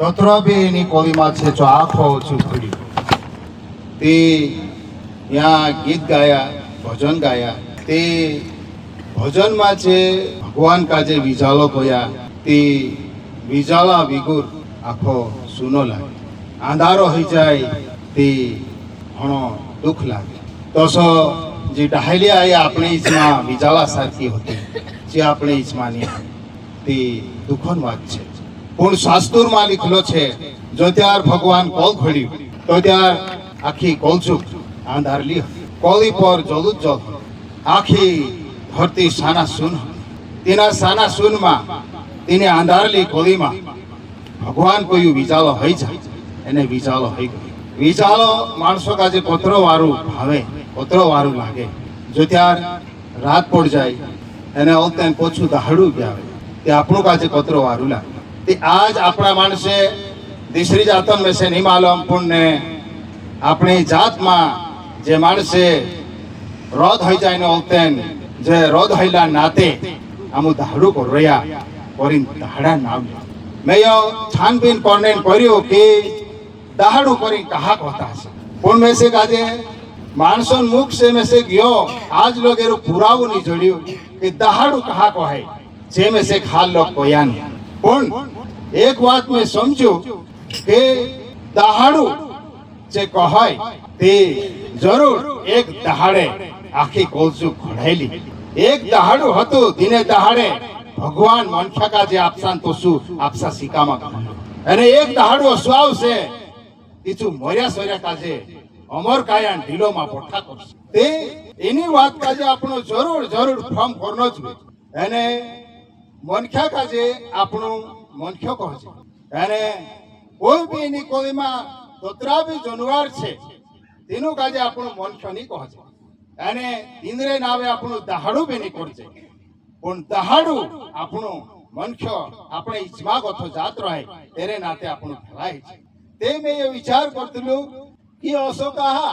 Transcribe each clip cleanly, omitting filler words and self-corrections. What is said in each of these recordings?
તોત્રબેની કોળીમાં છે જો આખો ચૂકડી તે ત્યાં ગીત ગાયા, ભજન ગાયા. તે ભજનમાં છે ભગવાન કાજે વિજાલો કોયા, તે વિજાલા વિગુર આખો સૂનો લાગે, આંધારો થઈ જાય તે ઘણો દુઃખ લાગે. તો જે ડાહલિયા એ આપણી ઈચમાં વિજાલા સારખી હતી, જે આપણી ઈચમાં નહીં, તે દુઃખની વાત છે. પણ શાસ્ત્રમાં લીખેલો છે જો ત્યાર ભગવાન કોલ ખોલ્યું તો ત્યાર આખી કોલચુક આંધારલી કોલી પર જલું જ જલ, આખી ધરતી સાના સૂન. તેના સાના સૂનમાં તેને આંધારલી કોલીમાં ભગવાન કોઈ વિચાલો હોય જાય, એને વિચાલો હોય ગયો. વિચાલો માણસો કાજે કોતરો વારું ભાવે, કોતરો વારું લાગે. જો ત્યાર રાત પડ જાય એને ઓલતે પોછું દહાડું બી આવે, તે આપણું કાજે કોતરો વારું લાગે. તે આજ આપણા માણસે દીસરી જાતન મેં છે નહીં માલમ, પણ આપણી જાતમાં જે માણસે રોધ હોય જાય ને ઓલતેન જે રોધ હોયલા નાતે આમું દહાડું રહ્યા કરીને દહાડા નામ મેં છાનબીન કોને કર્યું કે દહાડું કરી કહાક હોતા છે. પણ મેં છે કાજે માણસો મુખ છે મેં છે ગયો આજ લોગ એનું પુરાવું નહીં જોડ્યું કે દહાડું કહાક હોય, જે મેં છે ખાલ લોગ કોયા નહીં. પણ એક વાત મેં સમજ્યું કે દહાડું જે કહાય તે જરૂર એક દહાડે આખી કોલસું ખોડાયેલી. એક દહાડું હતું દિને દહાડે ભગવાન મનખ્યાકા જે આપસા તો શું આપસા સિકામાં, અને એક દહાડું શું આવશે ઈચું મોર્યા સોર્યા કાજે અમર કાયા ઢીલોમાં પોઠા કરશે. તે એની વાત કાજે આપણો જરૂર ફોર્મ કરનો જ હોય. એને મનખ્યા કાજે આપણું મનખ્યો કહે છે, અને કોઈ બી એની કોલીમાં તોતરા બી જાનવર છે તેનું કાજે આપણું મનખ્યો નહીં કહે છે. અને ઇન્દ્રે નાવે આપણું દહાડું બી નહીં કરશે, પણ દહાડું આપણું મનખ્યો આપણે ઈચમાં ગોથો જાત રહે તેરે નાતે આપણું ફેલાય છે. તે મેં એ વિચાર કરતું કે ઓસો કહા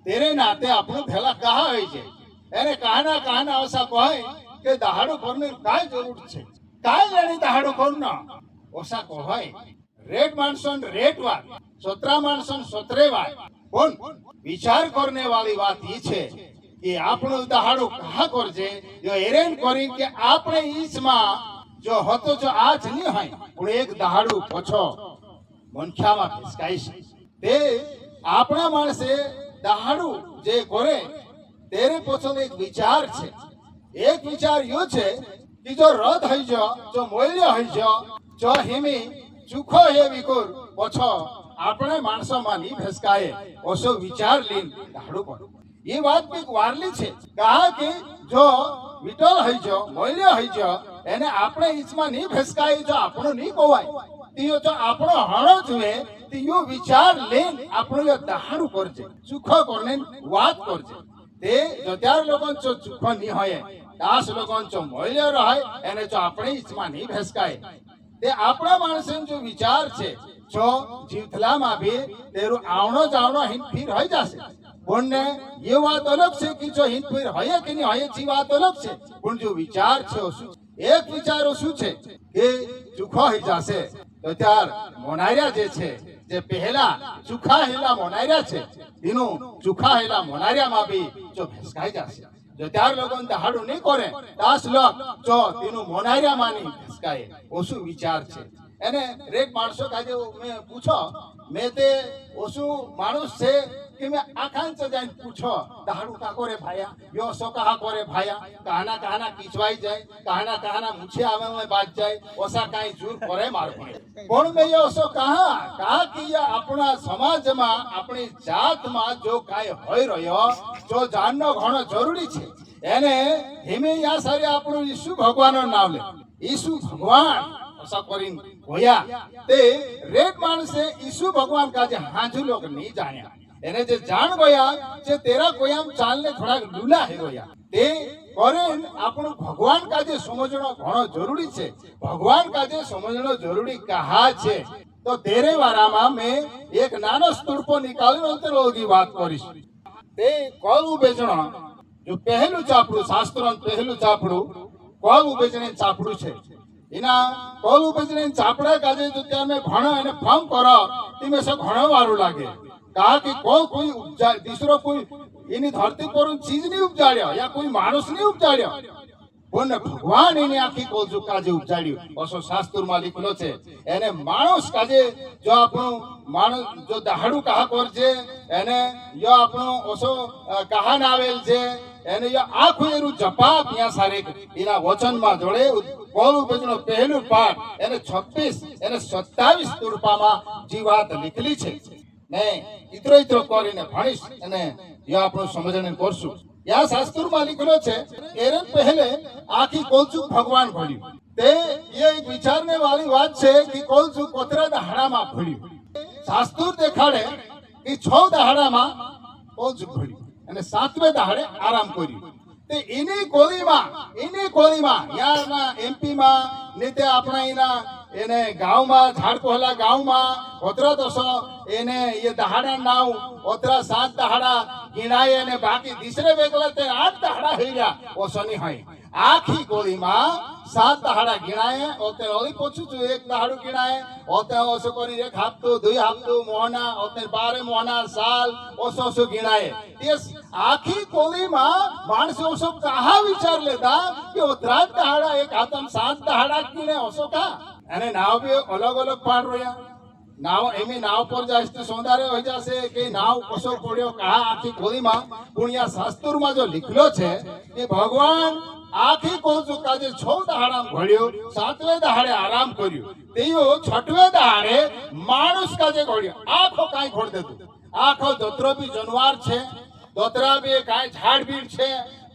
તેરે નાતે આપણું ફેલા કહા હોય છે. એને કહાના અવસા કહે કે દહાડું કરને કાંઈ જરૂર છે, કાંઈ લેણી દહાડું કરના ઓસા કહાય. રેટ માણસો રેટ વાત, સોતરા માણસો સોતરે વાત. પણ વિચાર કરને વાળી વાત એ છે કે આપણું દહાડું કહા કરજે જો એરેન કરી કે આપણે ઈચમાં જો હતો જો આજ નહીં હોય પણ એક દહાડું પછો મનખ્યામાં ફેસકાય છે. તે આપણા માણસે દહાડું જે કરે તેરે પાછળ એક વિચાર છે. એક વિચાર યો છે કે જો રદ થઈ જો મોલ્ય હોય જો હિમી ચૂખો હે વિકુર પછો આપણે માણસોમાં નહીં ફેસકાય ઓછો વિચાર લઈને દહાડું કરે. એ વાત કંઈક વારલી છે કહા કે જો વિટલ હોય મોલ્ય હોય એને આપણે ઈચમાં નહીં ફેસકાય જો આપણું નહીં કોવાય તીયો જો આપણો હણો જુએ તીયો વિચાર લઈને આપણું દહાડું કરજે, ચૂખો કરને વાત કરજે. તે જો ત્યાર લોકો જો ચૂખો નહીં હોય દાસ લોકો જો મોલ્ય રહે એને જો આપણે ઈચમાં નહીં ફેસકાય. તે આપણા માણસે જો વિચાર છે જો જીવથલામાં બી તેરું આવણો જાવણો હિંદ ફીર હોય જશે. પણ એ વાત અલગ છે કે જો હિંદ ફીર હોય કે નહીં હોય એ વાત અલગ છે. પણ જો વિચાર છે શું એક વિચારો શું છે કે ચૂખો થઈ જશે તો ત્યાર મોનારિયા જે છે જે પહેલા ચૂખા હેલા મોનારિયા છે તેનું ચૂખા હેલા મોનારિયામાં બી જો ફેસકાઈ જશે. જો ત્યાર લોકો દહાડું નહીં કરે દાસ લોક જો તેનું મોનારિયામાં નહીં ફેસકાય ઓછું વિચાર છે. એને રેક માણસો કાજે મેં પૂછો મેં તે ઓછું માણસ છે કે મેં આખાંચ જઈને પૂછો દહાડું કા કરે ભાયા યો સો કહા કરે ભાયા કહાના કીચવાઈ જાય કહાના મૂછે આવે બાદ જાય ઓસા કાંઈ જૂર કરે માર પડે. પણ મેં ઓસો કહા કે આપણા સમાજમાં આપણી જાતમાં જો કાંઈ હોય રહ્યો જો જાણનો ઘણો જરૂરી છે. એને હિમે યા સારી આપણું ઈસુ ભગવાનનું નામ લે, ઈસુ ભગવાન ઓસા કરીને હોયા. તે રેટ માણસે ઈસુ ભગવાન કાજે હાજુ લોક નહીં જાણ્યા. એને જે જાણ ગયા જે તેરા કોયામ ચાલને થોડાક લૂલા હે ગયા. તે કરે આપણું ભગવાન કાજે સમજણો ઘણો જરૂરી છે. ભગવાન કાજે સમજણો જરૂરી કહા છે. તો તેરે વારામાં મેં એક નાનો સ્તુડપો નીકાળ્યો અંતર લોગી વાત કરીશ. તે કોલ ઉભેજણો જો પહેલું ચાપડું શાસ્ત્રોનું પહેલું ચાપડું કોલ ઉભેજણે ચાપડું છે એના કોલ ઉપજને ચાપડા કાજે જો તમે ઘણો એને ફમ કરો તમે સે ઘણો વારું લાગે કા કે કોઈ ઉપજા દીસરો કોઈ એની ધરતી પર ચીજ નહીં ઉપજાડ્યો યા કોઈ માણસ નહીં ઉપજાડ્યો પણ ભગવાન એને આખી કોલજુ કાજે ઉપજાડ્યું ઓસો શાસ્ત્રમાં લખેલો છે એને માણસ કાજે જો આપણું માણસ જો દહાડું કહા કોર છે એને યો આપણું ઓસો કહાન આવેલ છે એને યો આખું એનું જપાપ ત્યાં સારે એના વચનમાં જોડે કોલ ઉપજનો પહેલું પાઠ એને 26 એને 27 તુરપામાં જીવાત લખેલી છે ને ઇતરો કરીને ભણીશ અને યો આપણું સમજણ કરશું યા શાસ્ત્રમાં લખેલો છે એરે પહેલે આખી કોલચુક ભગવાન ઘડ્યું તે એ એક વિચારને વાળી વાત છે કે કોલચુક કોતરા દહાડામાં ઘડ્યું શાસ્ત્ર દેખાડે કે 6 દહાડામાં કોલચુક ઘડ્યું અને 7મે દહાડે આરામ કર્યું તે એની કોલીમાં યારના એમપીમાં ને તે આપણા એના એને ગામમાં ઝાડકોહલા ગામમાં ઓતરા દોસો એને એ દહાડા નાવ ઓતરા 7 દહાડા ગીણાય અને બાકી દીસરે વેગલા તે 8 દહાડા થઈ ગયા ઓસોની હોય આખી ગોળીમાં 7 દહાડા ગીણાય ઓતે ઓલી પૂછું છું 1 દહાડું ગીણાય ઓતે ઓસો કરી 1 હપ્તો 2 હપ્તો મોહના ઓતે 12 મોહના સાલ ઓસો ગીણાય તે આખી ગોળીમાં માણસો ઓસો કહા વિચાર લેતા કે ઓતરા દહાડા એક આતમ 7 દહાડા ગીણે ઓસો કા અને નાવ બી અલગ અલગ પાડ રહ્યા નાવ એમી નાવ પર જાય તો સોંદારે હોય જશે કે નાવ કસો પડ્યો કહા આખી ગોળીમાં પુણ્યા શાસ્ત્રમાં જો લખેલો છે કે ભગવાન આખી કોલચુક કાજે 6 દહાડામાં ઘડ્યો 7મે દહાડે આરામ કર્યો તેઓ 6મે દહાડે માણસ કાજે ઘડ્યો આખો કાઈ ઘોડ દેતું આખો દોતરો બી જનવાર છે દોતરા બી કાઈ ઝાડ બીડ છે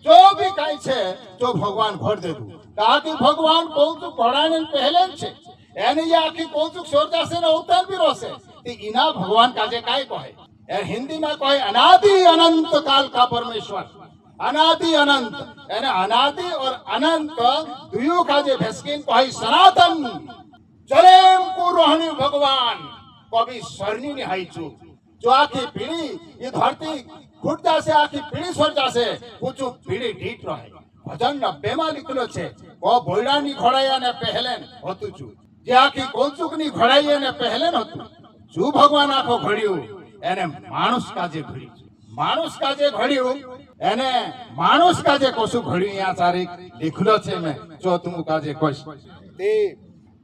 જો બી કાઈ છે જો ભગવાન ઘોડ દેતું તાકી ભગવાન કોલચુક ઘોડાને પહેલે છે એને ये आखी कोलचुक सोरजा से ना उतर भी रोसे ते इना भगवान काजे काय कहे ए हिंदी में कहे अनादि अनंत काल का परमेश्वर अनादि अनंत यानी अनादि और अनंत दुयो काजे भेस्किन कहे सनातन जलेम को रोहणी भगवान कभी सरनी ने हाईचू जो आखी पीढ़ी ये धरती फूट जासे आखी पीढ़ी सोरजा से पूछू पीढ़ी ढीठ रहे भजन 90 માં લીખેલો છે કો ભોયડાની ઘોડાયાને પહેલે હોતું છું જે આખી કોલચુકની ઘડાઈ એને પહેલે નહોતું જો ભગવાન આખો ઘડ્યું એને માણસ કાજે ઘડ્યું એને માણસ કાજે કોશું ઘડ્યું યા તારીખ લીખલો છે મેં જો તું કાજે કોશ તે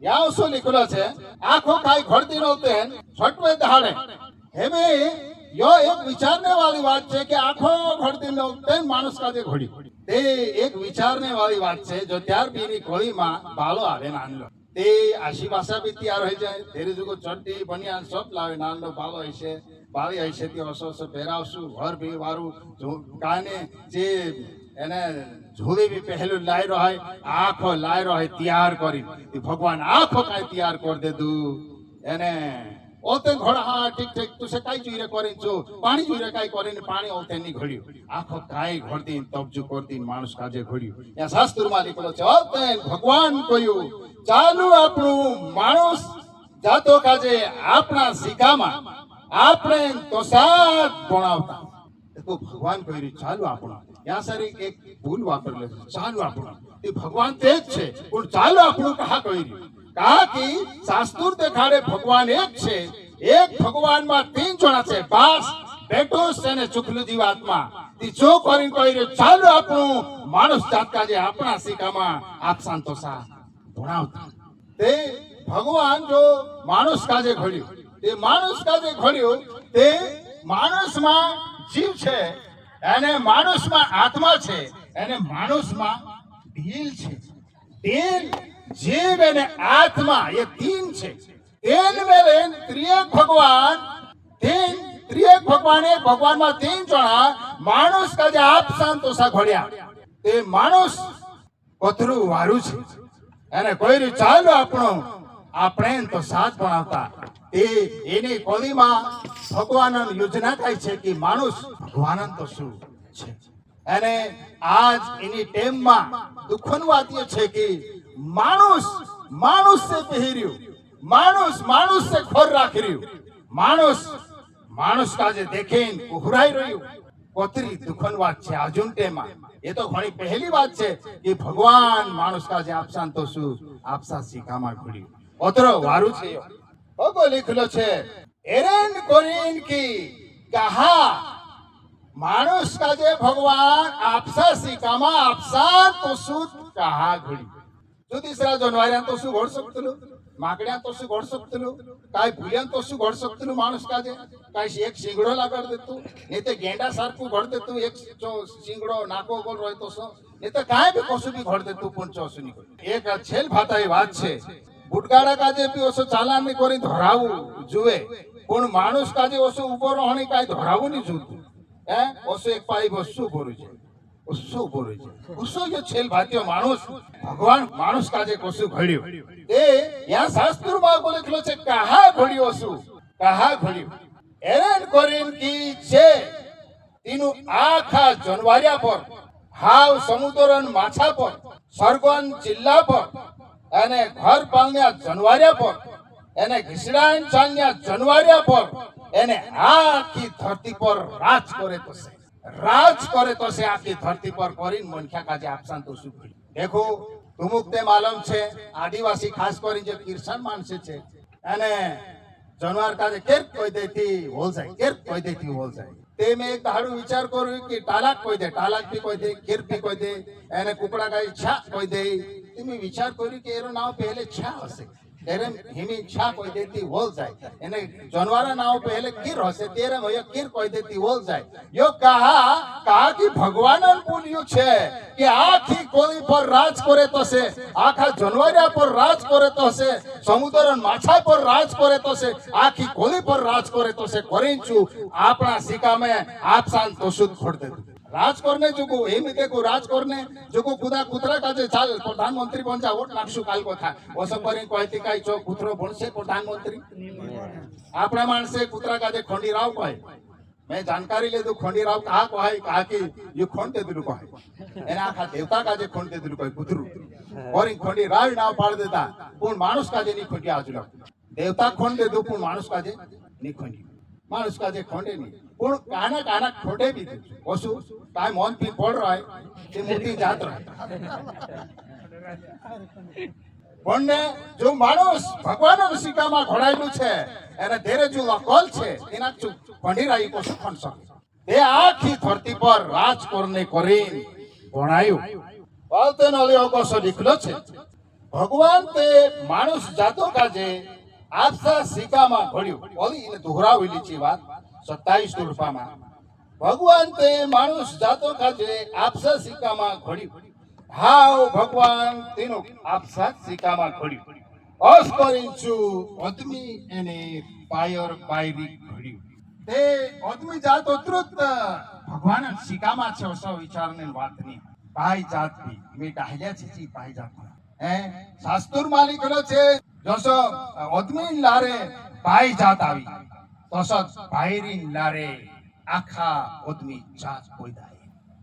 યા ઓસો લીખલો છે આખો કાઈ ઘડતી નહોતે 6મે દહાડે હવે યો એક વિચારને વાળી વાત છે કે આખો ઘડતી નહોતે માણસ કાજે ઘડ્યું તે એક વિચારને વાળી વાત છે જો ત્યાર બીની કોળીમાં બાલો આવે નાનલો તે આશી ભાષા બી તૈયાર હોય જાય તેરી જુગો ચડતી બનિયાન સબ લાવે નાનલો બાલો હશે બાળી હશે તે ઓસો પહેરાવશું ઘર બી વારું કાને જે એને ઝોલી બી પહેલું લાયરો હોય આખો લાયરો હોય તૈયાર કરી ભગવાન આખો કાંઈ તૈયાર કરી દીધું એને ઓતે ઘોડા હા ઠીક તું સે કાઈ જોઈ રે કરી છો પાણી જોઈ રે કાઈ કરીને પાણી ઓતે ની ઘડ્યું આખો કાઈ ઘડતી તબજુ કરતી માણસ કાજે ઘડ્યું ત્યાં શાસ્ત્રમાં લખેલો છે ઓતે ભગવાન કહ્યું ચાલુ આપણું માણસ જાતો કાજે આપણા શિકામાં આપણે તો સાત ભણાવતા તો ભગવાન કહ્યું ચાલુ આપણું ત્યાં સારી એક ભૂલ વાપરેલો છે ચાલુ આપણું એ ભગવાન તે જ છે પણ ચાલુ આપણું કહા કહ્યું कहा कि शास्त्र देखाड़े भगवान एक छे एक भगवान में 3 जणा छे बास बेटो से चुकलू जीवात्मा ती जो करीन कही रे चालू आपणु माणस जात का जे आपणा सिकामा आप संतोषा भणावता ते भगवान जो माणस काजे घड्यो ते माणस काजे घड्यो ते माणस में जीव छे अने माणस में आत्मा छे अने माणस में दिल छे दिल जीव અને આત્મા એ 3 છે તેલ મેલે ત્રિએક ભગવાન એક ભગવાનમાં 3 જણા માણસ કાજે આપ સંતોષા ઘડ્યા તે માણસ કોતરું વારું છે અને કોઈ ચાલો આપણે તો સાથ ભણાવતા એ એની કોલીમાં ભગવાનની યોજના થાય છે કે માણસ ભગવાન તો શું છે અને આજ એની ટેમમાં દુઃખની વાત એ છે કે मानुष से पहिर्यु मानुष से खोर राखर्यु मानुष का जे देखेन उहराई रह्यु कोतरी दुखन वात छे आजुन टेमा એ તો ઘણી પહેલી વાત છે કે ભગવાન માણસ કાજે આપસાન તો શું આપસા શીખામાં ઘડ્યું ઓતરો વારું છે ભગો લીખલો છે એરેન કોરીન કી કહા માણસ કાજે ભગવાન આપસા શીખામાં આપસા તો શું કહા ઘડ્યું જો તીસરા જનવાર્યા તો શું ઘડ શકતું માકડ્યા તો શું ઘડ શકતું કાંઈ ભૂલ્યા તો શું ઘડ શકતું માણસ કાજે કાંઈ એક શીંગડો લાગાડ દેતું નહીં તો ગેંડા સારખું ઘડ દેતું એક શીંગડો નાકો ગોળ હોય તો શું નહીં તો કાંઈ બી કશું બી ઘડ દેતું પણ ચોસું નહીં એક છેલ ભાતા વાત છે બુટગાડા કાજે બી ઓછો ચાલાની કરી ધરાવું જુએ પણ માણસ કાજે ઓછો ઉભો રહણી કાંઈ ધરાવું નહીં જોતું હે ઓછો એક પાઈ શું ભરું છે શું બોલે છે ઉસો જે છેલ ભાતીય માણસ ભગવાન માણસ કાજે કશું ઘડ્યું એ યા શાસ્ત્રમાં બોલેલો છે કહા ઘડ્યો શું કહા ઘડ્યું એરેન કોરીન કી છે તેનું આખા જનવાર્યા પર હાવ સમુદ્રન માછા પર સરગોન જિલ્લા પર અને ઘર પાલ્યા જનવાર્યા પર એને ઘીસડાન ચાલ્યા જનવાર્યા પર એને આખી ધરતી પર રાજ કરે તો છે રાજ કરે તો છે આખી ધરતી પર કરીને મનખ્યા કાજે આપસાન તો શું કર્યું દેખો તુમુક તે માલમ છે આદિવાસી ખાસ કરીને જે કિરસન માણસે છે અને જનવાર કાજે કેર કોઈ દેથી હોલ જાય કેર કોઈ દેથી હોલ જાય તે મેં એક દાડું વિચાર કર્યો કે ટાલાક કોઈ દે ટાલાક બી કોઈ દે કેર બી કોઈ દે એને કુકડા કાઈ છા કોઈ દે તે મેં વિચાર કર્યો કે એનું નામ પહેલે છા હશે तेरे हिमी छा कोई देती होल जाए એને जानवरा नाव पहले किर हसे तेरे भैया किर कोई देती होल जाए यो कहा कि भगवान बोल्યું છે કે આખી કોળી પર રાજ કરે તો છે આખા જનવારિયા પર રાજ કરે તો છે સમુદ્ર માછા પર રાજ કરે તો છે આખી કોળી પર રાજ કરે તો છે કરીંચું આપણા સિકામે આપસાન તો શુદ્ધ છોડ દે राज करने जुगो एम देखो राज करने जुगो खुदा कुतरा काजे चाल प्रधानमंत्री बन जा वोट नाखशु काल को था ओसो करी कहती काई चो कुतरो बनसे प्रधानमंत्री आपणा माणसे कुतरा काजे खंडीराव कहे मैं जानकारी ले दू खंडीराव कहा कहे कहा कि ये खंड दे दिलु कहे एना आखा देवता काजे खंड दे दिलु कहे कुतरू और खंडीराव नाव पाड़ देता पण मानुष काजे नी खंडी आजुला देवता खंड दे दू पण मानुष काजे नी खंडी मानुष काजे खंडे नी पण काना काना खोटे भी ओसु काय मन पी पड़ रहा है ते मूर्ति जात रहा पण ने जो मानुष भगवान सिक्काમાં ઘડાયેલું છે એને ધીરે જો અકલ છે એના ચુ પંડીરાઈ કો સફન શકે એ આખી ધરતી પર રાજ કરને કરી ભણાયું વાલતે નલિયો કો સો લીખલો છે ભગવાન તે માણસ જાતો કાજે આપસા સિક્કામાં ઘડ્યું ઓલી એને દોહરાવેલી છે વાત 27 રૂપિયામાં ભગવાન તે માણસ જાતો કાજે આપસા સિક્કામાં ઘડ્યું હાવ ભગવાન તેનો આપસા સિક્કામાં ઘડ્યું અસ કરીંચું અદમી એને પાયર પાયરી ઘડ્યું તે અદમી જાત ઉતરત ભગવાન સિક્કામાં છે ઓસો વિચારને વાતની પાય જાત બી મે ડાહ્યા છે પાય જાત હે શાસ્ત્ર માલિકનો છે જોસો અદમી લારે પાય જાત આવી તોસ પાયરી લારે આખા અદમી જાત કોઈ દાય